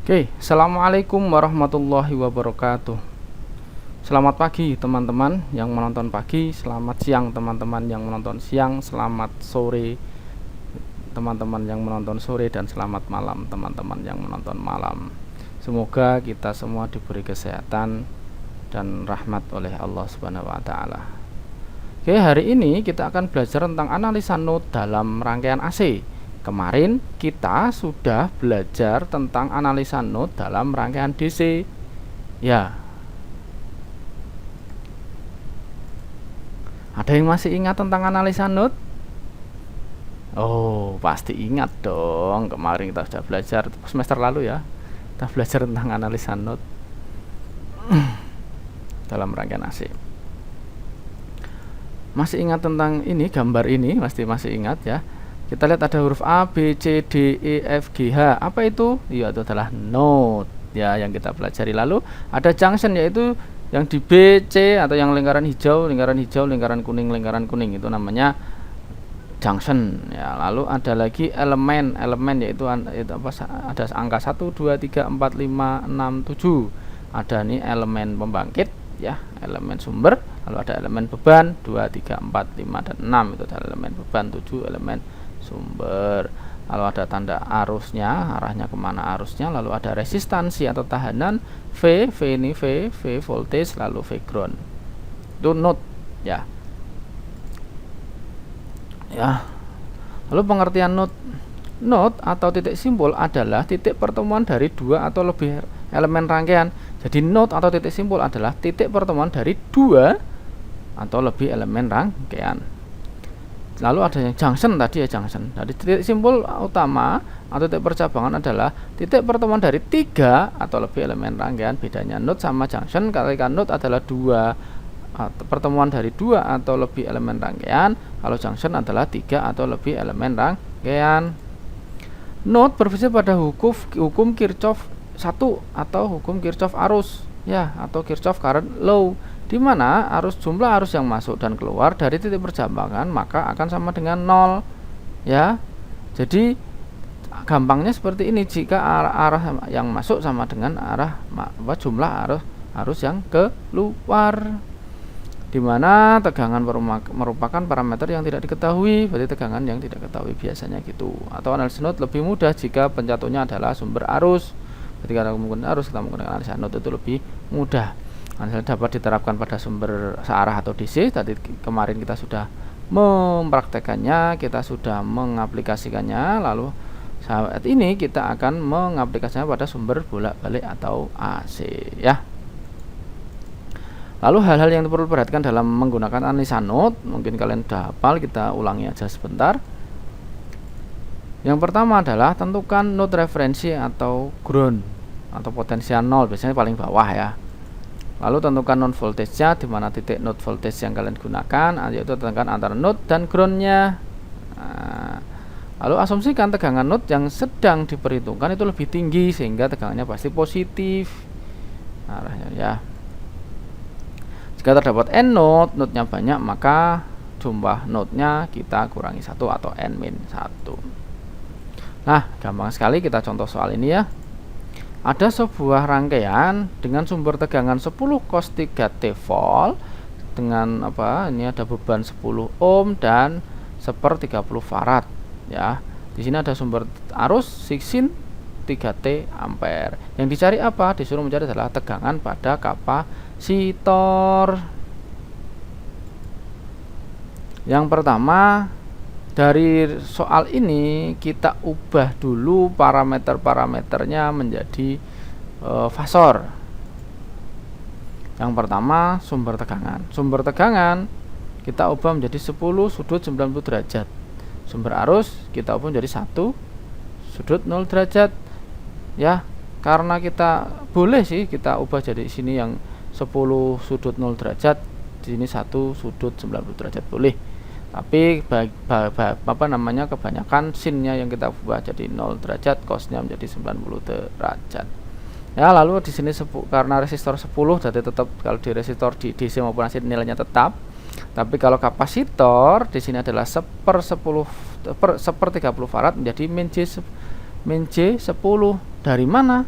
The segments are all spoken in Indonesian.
Oke, assalamualaikum warahmatullahi wabarakatuh. Selamat pagi teman-teman yang menonton pagi, selamat siang teman-teman yang menonton siang, selamat sore teman-teman yang menonton sore, dan selamat malam teman-teman yang menonton malam. Semoga kita semua diberi kesehatan dan rahmat oleh Allah Subhanahu wa taala. Oke, hari ini kita akan belajar tentang analisa node dalam rangkaian AC. Kemarin kita sudah belajar tentang analisa node dalam rangkaian DC. Ya. Ada yang masih ingat tentang analisa node? Oh, pasti ingat dong. Kemarin kita sudah belajar semester lalu ya. Kita belajar tentang analisa node dalam rangkaian AC. Masih ingat tentang ini, gambar ini masih ingat ya. Kita lihat ada huruf A, B, C, D, E, F, G, H. Apa itu? Ya, itu adalah node ya, yang kita pelajari. Lalu ada junction, yaitu yang di B, C atau yang lingkaran hijau, lingkaran kuning itu namanya junction ya. Lalu ada lagi elemen yaitu apa, ada angka 1 2 3 4 5 6 7. Ada nih elemen pembangkit ya, elemen sumber. Lalu ada elemen beban 2 3 4 5 dan 6, itu adalah elemen beban. 7 elemen sumber. Lalu ada tanda arusnya, arahnya kemana arusnya. Lalu ada resistansi atau tahanan V ini V voltage, lalu V ground. Itu node ya. Lalu pengertian node atau titik simpul adalah titik pertemuan dari dua atau lebih elemen rangkaian. Jadi node atau titik simpul adalah titik pertemuan dari dua atau lebih elemen rangkaian. Lalu ada yang junction tadi ya, junction. Jadi titik simpul utama atau titik percabangan adalah titik pertemuan dari tiga atau lebih elemen rangkaian. Bedanya node sama junction, ketika node adalah pertemuan dari dua atau lebih elemen rangkaian, kalau junction adalah tiga atau lebih elemen rangkaian. Node berbasis pada hukum Kirchhoff 1 atau hukum Kirchhoff arus ya, atau Kirchhoff current law, di mana jumlah arus yang masuk dan keluar dari titik percabangan maka akan sama dengan 0 ya. Jadi gampangnya seperti ini, jika arah yang masuk sama dengan jumlah arus yang keluar, di mana tegangan merupakan parameter yang tidak diketahui, berarti tegangan yang tidak diketahui biasanya gitu. Atau analisa node lebih mudah jika penjatuhnya adalah sumber arus. Ketika menggunakan arus, kita menggunakan analisa node itu lebih mudah. Analisa dapat diterapkan pada sumber searah atau DC. Tadi kemarin kita sudah mempraktekannya, kita sudah mengaplikasikannya. Lalu saat ini kita akan mengaplikasikannya pada sumber bolak-balik atau AC ya. Lalu hal-hal yang perlu diperhatikan dalam menggunakan analisa node, mungkin kalian sudah hafal, kita ulangi aja sebentar. Yang pertama adalah tentukan node referensi atau ground atau potensial 0, biasanya paling bawah ya. Lalu tentukan node voltage-nya, di mana titik node voltage yang kalian gunakan, yaitu tentukan antara node dan ground-nya. Lalu asumsikan tegangan node yang sedang diperhitungkan itu lebih tinggi, sehingga tegangannya pasti positif arahnya ya. Jika terdapat n node-nya banyak, maka jumlah node-nya kita kurangi 1 atau n-1. Nah, gampang sekali, kita contoh soal ini ya. Ada sebuah rangkaian dengan sumber tegangan 10 cos 3t volt dengan apa? Ini ada beban 10 ohm dan 1/30 farad ya. Di sini ada sumber arus sin 3t ampere. Yang dicari apa? Disuruh mencari adalah tegangan pada kapasitor. Yang pertama, dari soal ini kita ubah dulu parameternya menjadi fasor. Yang pertama, sumber tegangan kita ubah menjadi 10 sudut 90 derajat. Sumber arus kita ubah menjadi 1 sudut 0 derajat ya. Karena kita boleh sih kita ubah jadi sini yang 10 sudut 0 derajat, di sini 1 sudut 90 derajat boleh. Tapi kebanyakan sinnya yang kita ubah jadi 0 derajat, cosnya menjadi 90 derajat ya. Lalu di sini karena resistor 10, jadi tetap kalau di resistor di DC maupun AC nilainya tetap. Tapi kalau kapasitor di sini adalah 1/30 farad menjadi min J 10. Dari mana?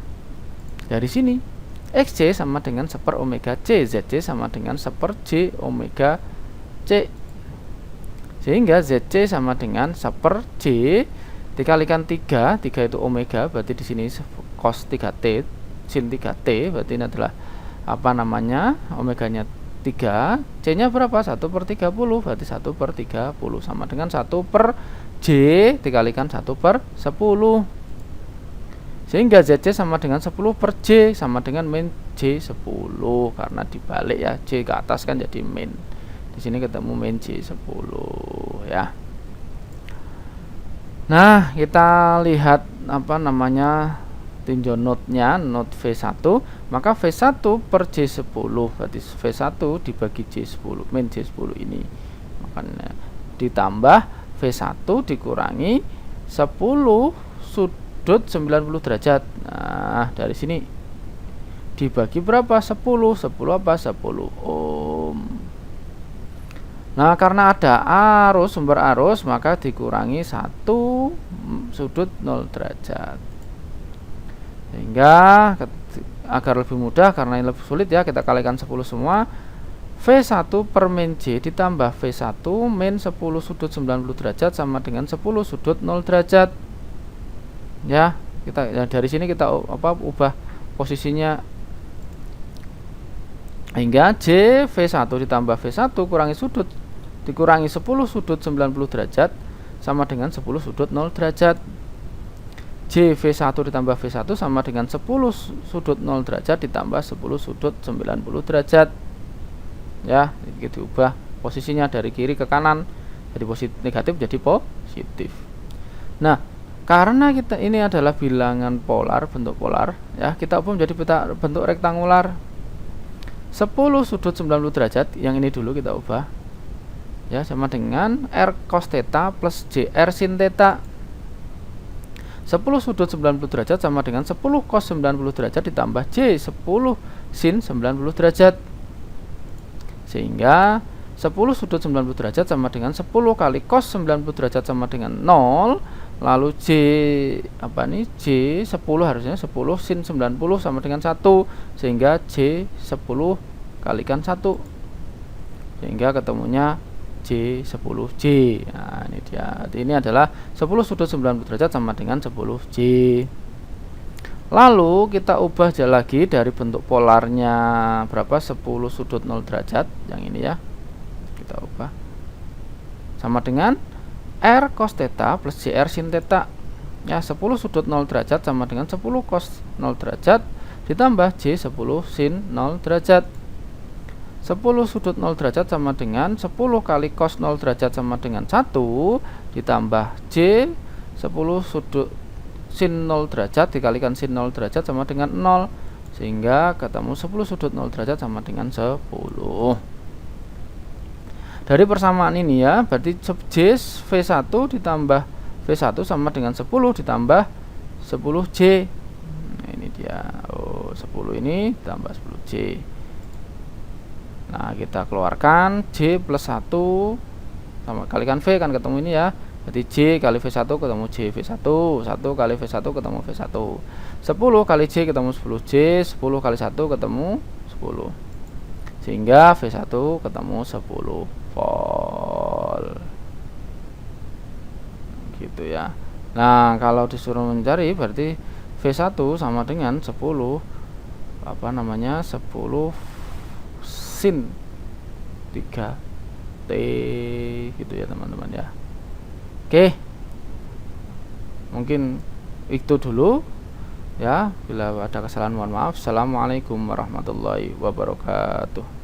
Dari sini XC sama dengan 1 per omega C, ZC sama dengan 1 per J omega C. Sehingga ZC sama dengan 1 per J dikalikan 3 itu omega, berarti di sini cos 3T, sin 3T, berarti ini adalah apa namanya, omeganya 3, C nya berapa? 1 per 30, berarti 1 per 30 sama dengan 1 per J dikalikan 1 per 10. Sehingga ZC sama dengan 10 per J sama dengan min J10, karena dibalik ya, J ke atas kan jadi min. Di sini ketemu min J10 ya. Nah, kita lihat apa namanya tinjau notnya, not V1, maka V1 per J10 berarti V1 dibagi J10, min J10 ini, makanya ditambah V1 dikurangi 10 sudut 90 derajat. Nah, dari sini dibagi berapa? 10 apa? 10 ohm. Nah, karena ada arus, sumber arus, maka dikurangi 1 sudut 0 derajat. Sehingga agar lebih mudah, karena ini lebih sulit ya, kita kalikan 10 semua. V1 per min J ditambah V1 min 10 sudut 90 derajat sama dengan 10 sudut 0 derajat. Ya, dari sini kita ubah posisinya, hingga J V1 ditambah V1 kurangi sudut dikurangi 10 sudut 90 derajat sama dengan 10 sudut 0 derajat. J V1 ditambah V1 sama dengan 10 sudut 0 derajat ditambah 10 sudut 90 derajat. Ya, itu diubah posisinya dari kiri ke kanan, dari negatif jadi positif. Nah, karena kita ini adalah bilangan polar, bentuk polar ya, kita ubah menjadi bentuk rektangular. 10 sudut 90 derajat, yang ini dulu kita ubah ya, sama dengan R cos theta plus JR sin theta. 10 sudut 90 derajat sama dengan 10 cos 90 derajat ditambah J 10 sin 90 derajat. Sehingga 10 sudut 90 derajat sama dengan 10 kali cos 90 derajat sama dengan 0. Lalu J J 10 harusnya 10 sin 90 sama dengan 1, sehingga J 10 kalikan 1, sehingga ketemunya J10J. Nah, ini dia. Ini adalah 10 sudut 90 derajat sama dengan 10J. Lalu kita ubah lagi dari bentuk polarnya berapa? 10 sudut 0 derajat, yang ini ya. Kita ubah sama dengan R cos theta plus JR sin theta. Ya, 10 sudut 0 derajat sama dengan 10 cos 0 derajat ditambah J 10 sin 0 derajat. 10 sudut 0 derajat sama dengan 10 kali cos 0 derajat sama dengan 1 ditambah J 10 sudut sin 0 derajat dikalikan sin 0 derajat sama dengan 0, sehingga ketemu 10 sudut 0 derajat sama dengan 10. Dari persamaan ini ya, berarti J V1 ditambah V1 sama dengan 10 ditambah 10J. Nah, ini dia. 10 ini tambah 10J. Nah, kita keluarkan J plus 1 sama kalikan V, kan ketemu ini ya. Berarti J kali V1 ketemu J V1, 1 kali V1 ketemu V1. 10 kali J ketemu 10J, 10 kali 1 ketemu 10. Sehingga V1 ketemu 10 volt. Gitu ya. Nah, kalau disuruh mencari berarti V1 sama dengan 10 10 sin 3T gitu ya teman-teman ya. Oke. Mungkin itu dulu ya. Bila ada kesalahan mohon maaf. Assalamualaikum warahmatullahi wabarakatuh.